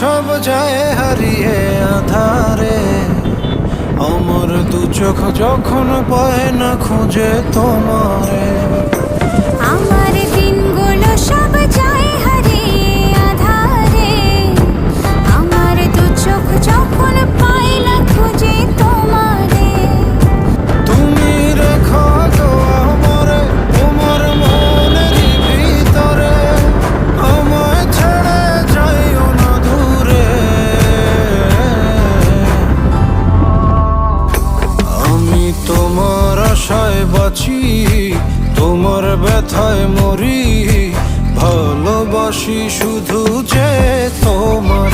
সব যায় হারিয়ে আধারে, আমার দু চোখ যখন পায় না খুঁজে তোমারে। আমার দিনগুলো সব যায় হারিয়ে আধারে, আমার দু চোখ যখন পায় না খুঁজে তোমারে। তুমি রেখো তো আমারে তোমার মনের ভিতরে, আমায় ছেড়ে যাইও না দূরে। আমি তোমার আশায় বাঁচি, তোমার ব্যথায় মরি, ভালোবাসি শুধু যে তোমার।